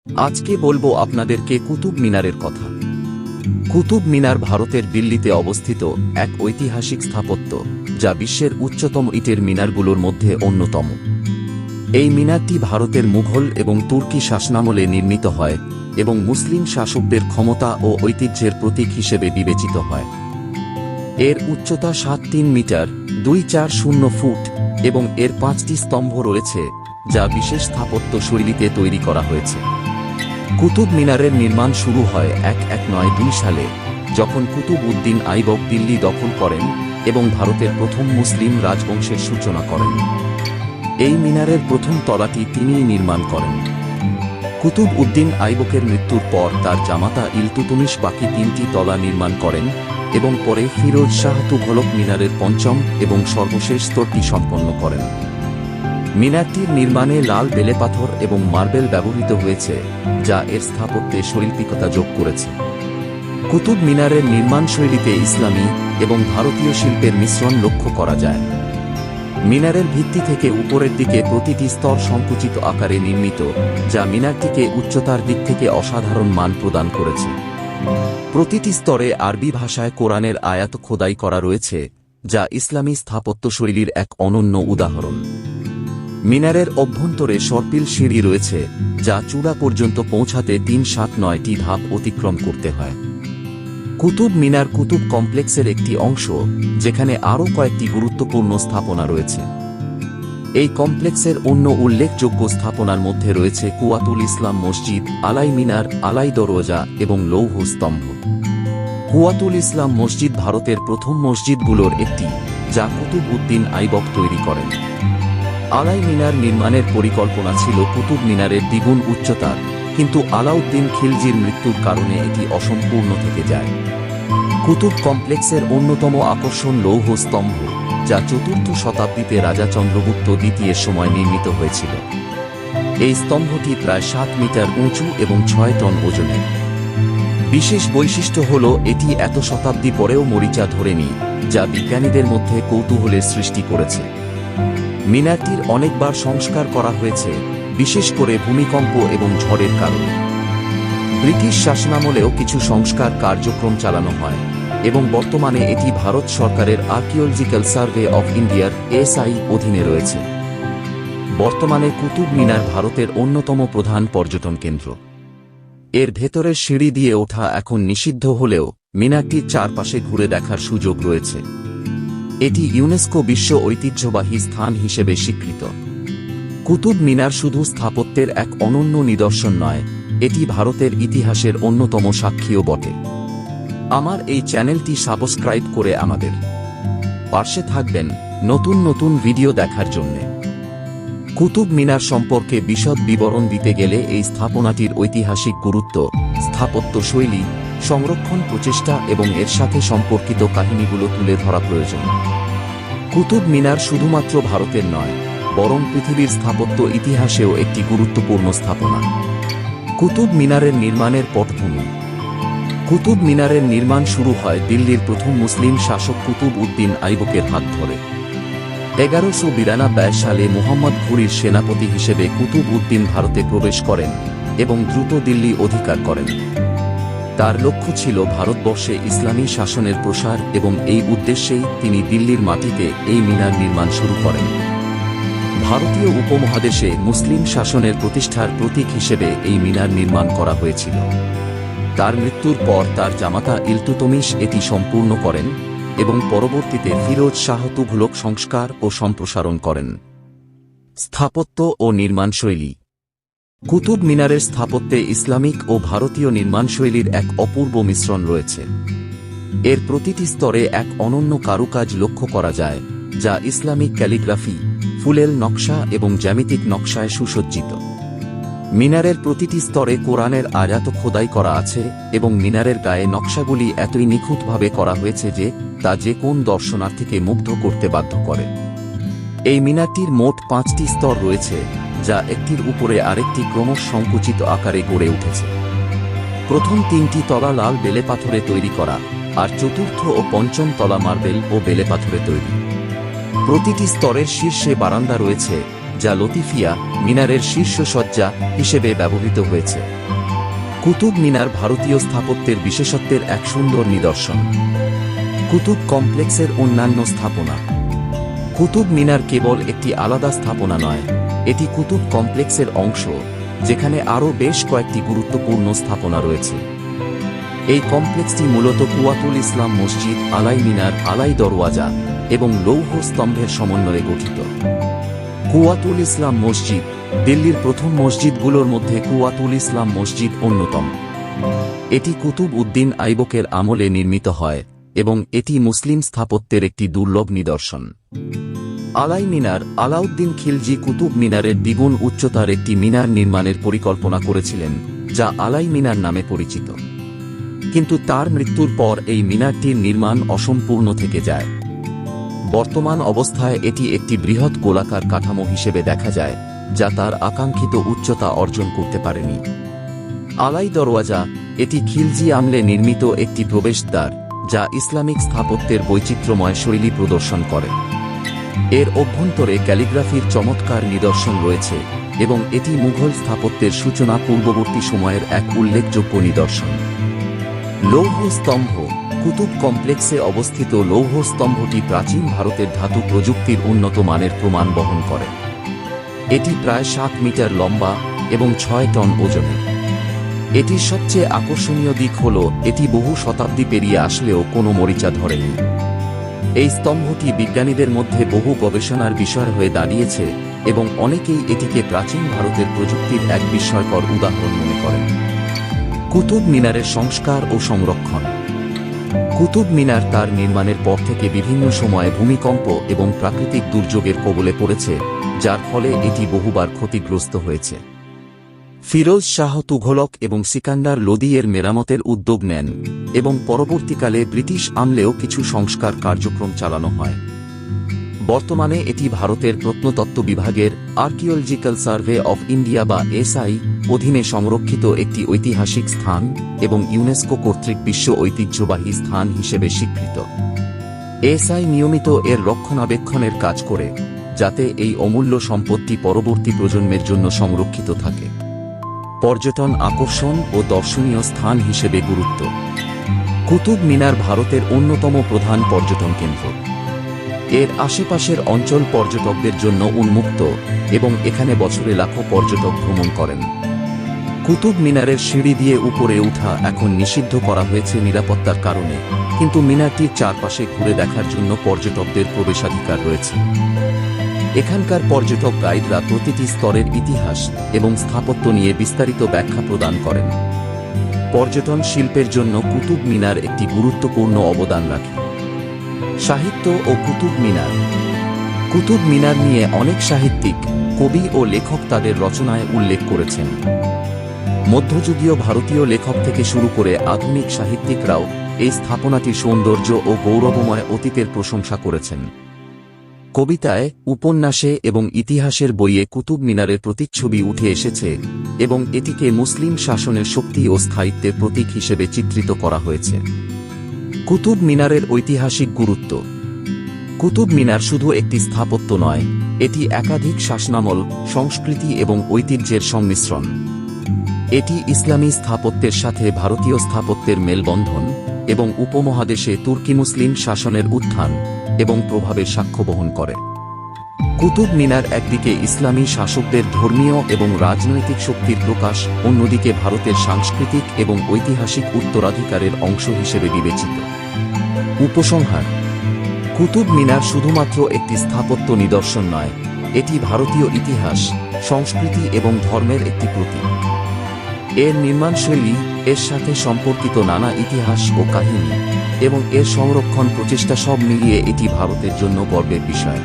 আজকে বলবো আপনাদেরকে কুতুব মিনারের কথা। কুতুব মিনার ভারতের দিল্লিতে অবস্থিত এক ঐতিহাসিক স্থাপত্য, যা বিশ্বের উচ্চতম ইটের মিনারগুলোর মধ্যে অন্যতম। এই মিনারটি ভারতের মুঘল এবং তুর্কি শাসনামলে নির্মিত হয় এবং মুসলিম শাসকদের ক্ষমতা ও ঐতিহ্যের প্রতীক হিসেবে বিবেচিত হয়। এর উচ্চতা ৭৩ মিটার ২৪০ ফুট এবং এর ৫টি স্তম্ভ রয়েছে, যা বিশেষ স্থাপত্য শৈলীতে তৈরি করা হয়েছে। কুতুব মিনারের নির্মাণ শুরু হয় ১১৯২ সালে, যখন কুতুব উদ্দিন আইবক দিল্লি দখল করেন এবং ভারতের প্রথম মুসলিম রাজবংশের সূচনা করেন। এই মিনারের প্রথম তলাটি তিনিই নির্মাণ করেন। কুতুব উদ্দিন আইবকের মৃত্যুর পর তার জামাতা ইলতুতমিশ বাকি ৩টি তলা নির্মাণ করেন এবং পরে ফিরোজ শাহ তুঘলক মিনারের পঞ্চম এবং সর্বশেষ স্তরটি সম্পন্ন করেন। মিনারটির নির্মাণে লাল বেলেপাথর এবং মার্বেল ব্যবহৃত হয়েছে, যা এর স্থাপত্যে শৈল্পিকতা যোগ করেছে। কুতুব মিনারের নির্মাণ শৈলীতে ইসলামী এবং ভারতীয় শিল্পের মিশ্রণ লক্ষ্য করা যায়। মিনারের ভিত্তি থেকে উপরের দিকে প্রতিটি স্তর সংকুচিত আকারে নির্মিত, যা মিনারটিকে উচ্চতার দিক থেকে অসাধারণ মান প্রদান করেছে। প্রতিটি স্তরে আরবি ভাষায় কোরআনের আয়াত খোদাই করা রয়েছে, যা ইসলামী স্থাপত্যশৈলীর এক অনন্য উদাহরণ। মিনারের অভ্যন্তরে সর্পিল সিঁড়ি রয়েছে, যা চূড়া পর্যন্ত পৌঁছাতে ৩৭৯টি ধাপ অতিক্রম করতে হয়। কুতুব মিনার কুতুব কমপ্লেক্সের একটি অংশ, যেখানে আরও কয়েকটি গুরুত্বপূর্ণ স্থাপনা রয়েছে। এই কমপ্লেক্সের অন্য উল্লেখযোগ্য স্থাপনার মধ্যে রয়েছে কুয়াতুল ইসলাম মসজিদ, আলাই মিনার, আলাই দরওয়াজা এবং লৌহ স্তম্ভ। কুয়াতুল ইসলাম মসজিদ ভারতের প্রথম মসজিদগুলোর একটি, যা কুতুব উদ্দিন আইবক তৈরি করেন। আলাই মিনার নির্মাণের পরিকল্পনা ছিল কুতুব মিনারের দ্বিগুণ উচ্চতার, কিন্তু আলাউদ্দিন খিলজির মৃত্যুর কারণে এটি অসম্পূর্ণ থেকে যায়। কুতুব কমপ্লেক্সের অন্যতম আকর্ষণ লৌহ স্তম্ভ, যা ৪র্থ শতাব্দীতে রাজা চন্দ্রগুপ্ত দ্বিতীয়ের সময় নির্মিত হয়েছিল। এই স্তম্ভটি প্রায় ৭ মিটার উঁচু এবং ৬ টন ওজনের। বিশেষ বৈশিষ্ট্য হল এটি এত শতাব্দী পরেও মরিচা ধরেনি, যা বিজ্ঞানীদের মধ্যে কৌতূহলের সৃষ্টি করেছে। মিনারটির অনেকবার সংস্কার করা হয়েছে, বিশেষ করে ভূমিকম্প এবং ঝড়ের কারণে। ব্রিটিশ শাসনামলেও কিছু সংস্কার কার্যক্রম চালানো হয় এবং বর্তমানে এটি ভারত সরকারের আর্কিওলজিক্যাল সার্ভে অফ ইন্ডিয়ার এসআই অধীনে রয়েছে। বর্তমানে কুতুব মিনার ভারতের অন্যতম প্রধান পর্যটন কেন্দ্র। এর ভেতরের সিঁড়ি দিয়ে ওঠা এখন নিষিদ্ধ হলেও মিনারটির চারপাশে ঘুরে দেখার সুযোগ রয়েছে। এটি ইউনেস্কো বিশ্ব ঐতিহ্যবাহী স্থান হিসেবে স্বীকৃত। কুতুব মিনার শুধু স্থাপত্যের এক অনন্য নিদর্শন নয়, এটি ভারতের ইতিহাসের অন্যতম সাক্ষীও বটে। আমার এই চ্যানেলটি সাবস্ক্রাইব করে আমাদের পাশে থাকবেন নতুন নতুন ভিডিও দেখার জন্য। কুতুব মিনার সম্পর্কে বিশদ বিবরণ দিতে গেলে এই স্থাপনাটির ঐতিহাসিক গুরুত্ব, স্থাপত্য শৈলী, সংরক্ষণ প্রচেষ্টা এবং এর সাথে সম্পর্কিত কাহিনীগুলো তুলে ধরা প্রয়োজন। কুতুব মিনার শুধুমাত্র ভারতের নয়, বরং পৃথিবীর স্থাপত্য ইতিহাসেও একটি গুরুত্বপূর্ণ স্থাপনা। কুতুব মিনারের নির্মাণের পটভূমি। কুতুব মিনারের নির্মাণ শুরু হয় দিল্লির প্রথম মুসলিম শাসক কুতুব উদ্দিন আইবকের হাত ধরে। ১১৯২ সালে মুহাম্মদ ঘুরির সেনাপতি হিসেবে কুতুব উদ্দিন ভারতে প্রবেশ করেন এবং দ্রুত দিল্লি অধিকার করেন। তার লক্ষ্য ছিল ভারতবর্ষে ইসলামী শাসনের প্রসার এবং এই উদ্দেশ্যেই তিনি দিল্লির মাটিতে এই মিনার নির্মাণ শুরু করেন। ভারতীয় উপমহাদেশে মুসলিম শাসনের প্রতিষ্ঠার প্রতীক হিসেবে এই মিনার নির্মাণ করা হয়েছিল। তার মৃত্যুর পর তার জামাতা ইলতুতমিশ এটি সম্পূর্ণ করেন এবং পরবর্তীতে ফিরোজ শাহ তুঘলক সংস্কার ও সম্প্রসারণ করেন। স্থাপত্য ও নির্মাণশৈলী। কুতুব মিনারের স্থাপত্যে ইসলামিক ও ভারতীয় নির্মাণশৈলীর এক অপূর্ব মিশ্রণ রয়েছে। এর প্রতিটি স্তরে এক অনন্য কারুকাজ লক্ষ্য করা যায়, যা ইসলামিক ক্যালিগ্রাফি, ফুলেল নকশা এবং জ্যামিতিক নকশায় সুসজ্জিত। মিনারের প্রতিটি স্তরে কোরআনের আয়াত খোদাই করা আছে এবং মিনারের গায়ে নকশাগুলি এতই নিখুঁতভাবে করা হয়েছে যে তা যে কোন দর্শনার্থীকে মুগ্ধ করতে বাধ্য করে। এই মিনারটির মোট 5টি স্তর রয়েছে, যা একটির উপরে আরেকটি ক্রমশ সংকুচিত আকারে গড়ে উঠেছে। প্রথম 3টি তলা লাল বেলেপাথরে তৈরি করা, আর চতুর্থ ও পঞ্চম তলা মার্বেল ও বেলেপাথরে তৈরি। প্রতিটি স্তরের শীর্ষে বারান্দা রয়েছে, যা লতিফিয়া মিনারের শীর্ষসজ্জা হিসেবে ব্যবহৃত হয়েছে। কুতুব মিনার ভারতীয় স্থাপত্যের বিশেষত্বের এক সুন্দর নিদর্শন। কুতুব কমপ্লেক্সের অন্যান্য স্থাপনা। কুতুব মিনার কেবল একটি আলাদা স্থাপনা নয়, এটি কুতুব কমপ্লেক্সের অংশ, যেখানে আরও বেশ কয়েকটি গুরুত্বপূর্ণ স্থাপনা রয়েছে। এই কমপ্লেক্সটি মূলত কুয়াতুল ইসলাম মসজিদ, আলাই মিনার, আলাই দরওয়াজা এবং লৌহ স্তম্ভের সমন্বয়ে গঠিত। কুয়াতুল ইসলাম মসজিদ দিল্লির প্রথম মসজিদগুলোর মধ্যে কুয়াতুল ইসলাম মসজিদ অন্যতম। এটি কুতুব উদ্দিন আইবকের আমলে নির্মিত হয় এবং এটি মুসলিম স্থাপত্যের একটি দুর্লভ নিদর্শন। আলাই মিনার আলাউদ্দিন খিলজি কুতুব মিনারের দ্বিগুণ উচ্চতার একটি মিনার নির্মাণের পরিকল্পনা করেছিলেন, যা আলাই মিনার নামে পরিচিত। কিন্তু তার মৃত্যুর পর এই মিনারটির নির্মাণ অসম্পূর্ণ থেকে যায়। বর্তমান অবস্থায় এটি একটি বৃহৎ গোলাকার কাঠামো হিসেবে দেখা যায়, যা তার আকাঙ্ক্ষিত উচ্চতা অর্জন করতে পারেনি। আলাই দরওয়াজা এটি খিলজি আমলে নির্মিত একটি প্রবেশদ্বার, যা ইসলামিক স্থাপত্যের বৈচিত্র্যময় শৈলী প্রদর্শন করে। এর অভ্যন্তরে ক্যালিগ্রাফির চমৎকার নিদর্শন রয়েছে এবং এটি মুঘল স্থাপত্যের সূচনা পূর্ববর্তী সময়ের এক উল্লেখযোগ্য নিদর্শন। লৌহ স্তম্ভ কুতুব কমপ্লেক্সে অবস্থিত লৌহ স্তম্ভটি প্রাচীন ভারতের ধাতু প্রযুক্তির উন্নত মানের প্রমাণ বহন করে। এটি প্রায় 7 মিটার লম্বা এবং 6 টন ওজনের। এটির সবচেয়ে আকর্ষণীয় দিক হল এটি বহু শতাব্দী পেরিয়ে আসলেও কোনো মরিচা ধরেনি। এই স্তম্ভটি বিজ্ঞানীদের মধ্যে বহু গবেষণার বিষয় হয়ে দাঁড়িয়েছে এবং অনেকেই এটিকে প্রাচীন ভারতের প্রযুক্তির এক বিস্ময়কর উদাহরণ মনে করেন। কুতুব মিনারের সংস্কার ও সংরক্ষণ। কুতুব মিনার তার নির্মাণের পর থেকে বিভিন্ন সময়ে ভূমিকম্প এবং প্রাকৃতিক দুর্যোগের কবলে পড়েছে, যার ফলে এটি বহুবার ক্ষতিগ্রস্ত হয়েছে। ফিরোজ শাহ তুঘলক এবং সিকান্দার লোদি এর মেরামতের উদ্যোগ নেন এবং পরবর্তীকালে ব্রিটিশ আমলেও কিছু সংস্কার কার্যক্রম চালানো হয়। বর্তমানে এটি ভারতের প্রত্নতত্ত্ব বিভাগের আর্কিওলজিক্যাল সার্ভে অফ ইন্ডিয়া বা এসআই অধীনে সংরক্ষিত একটি ঐতিহাসিক স্থান এবং ইউনেস্কো কর্তৃক বিশ্ব ঐতিহ্যবাহী স্থান হিসেবে স্বীকৃত। এসআই নিয়মিত এর রক্ষণাবেক্ষণের কাজ করে, যাতে এই অমূল্য সম্পত্তি পরবর্তী প্রজন্মের জন্য সংরক্ষিত থাকে। পর্যটন আকর্ষণ ও দর্শনীয় স্থান হিসেবে গুরুত্ব। কুতুব মিনার ভারতের অন্যতম প্রধান পর্যটন কেন্দ্র। এর আশেপাশের অঞ্চল পর্যটকদের জন্য উন্মুক্ত এবং এখানে বছরে লাখো পর্যটক ভ্রমণ করেন। কুতুব মিনারের সিঁড়ি দিয়ে উপরে ওঠা এখন নিষিদ্ধ করা হয়েছে নিরাপত্তার কারণে, কিন্তু মিনারটির চারপাশে ঘুরে দেখার জন্য পর্যটকদের প্রবেশাধিকার রয়েছে। এখানকার পর্যটক গাইডরা প্রতিটি স্তরের ইতিহাস এবং স্থাপত্য নিয়ে বিস্তারিত ব্যাখ্যা প্রদান করেন। পর্যটন শিল্পের জন্য কুতুব মিনার একটি গুরুত্বপূর্ণ অবদান রাখে। সাহিত্য ও কুতুব মিনার। কুতুব মিনার নিয়ে অনেক সাহিত্যিক, কবি ও লেখক তাদের রচনায় উল্লেখ করেছেন। মধ্যযুগীয় ভারতীয় লেখক থেকে শুরু করে আধুনিক সাহিত্যিকরাও এই স্থাপনাটির সৌন্দর্য ও গৌরবময় অতীতের প্রশংসা করেছেন। কবিতায়, উপন্যাসে এবং ইতিহাসের বইয়ে কুতুব মিনারের প্রতিচ্ছবি উঠে এসেছে এবং এটিকে মুসলিম শাসনের শক্তি ও স্থায়িত্বের প্রতীক হিসেবে চিত্রিত করা হয়েছে। কুতুব মিনারের ঐতিহাসিক গুরুত্ব। কুতুব মিনার শুধু একটি স্থাপত্য নয়, এটি একাধিক শাসনামল, সংস্কৃতি এবং ঐতিহ্যের সংমিশ্রণ। এটি ইসলামী স্থাপত্যের সাথে ভারতীয় স্থাপত্যের মেলবন্ধন এবং উপমহাদেশে তুর্কি মুসলিম শাসনের উত্থান এবং প্রভাবের সাক্ষ্য বহন করে। কুতুব মিনার একদিকে ইসলামী শাসকদের ধর্মীয় এবং রাজনৈতিক শক্তির প্রকাশ, অন্যদিকে ভারতের সাংস্কৃতিক এবং ঐতিহাসিক উত্তরাধিকারের অংশ হিসেবে বিবেচিত। উপসংহার: কুতুব মিনার শুধুমাত্র একটি স্থাপত্য নিদর্শন নয়, এটি ভারতীয় ইতিহাস, সংস্কৃতি এবং ধর্মের একটি প্রতীক। এর নির্মাণশৈলী, এর সাথে সম্পর্কিত নানা ইতিহাস ও কাহিনী এবং এর সংরক্ষণ প্রচেষ্টা সব মিলিয়ে এটি ভারতের জন্য গর্বের বিষয়।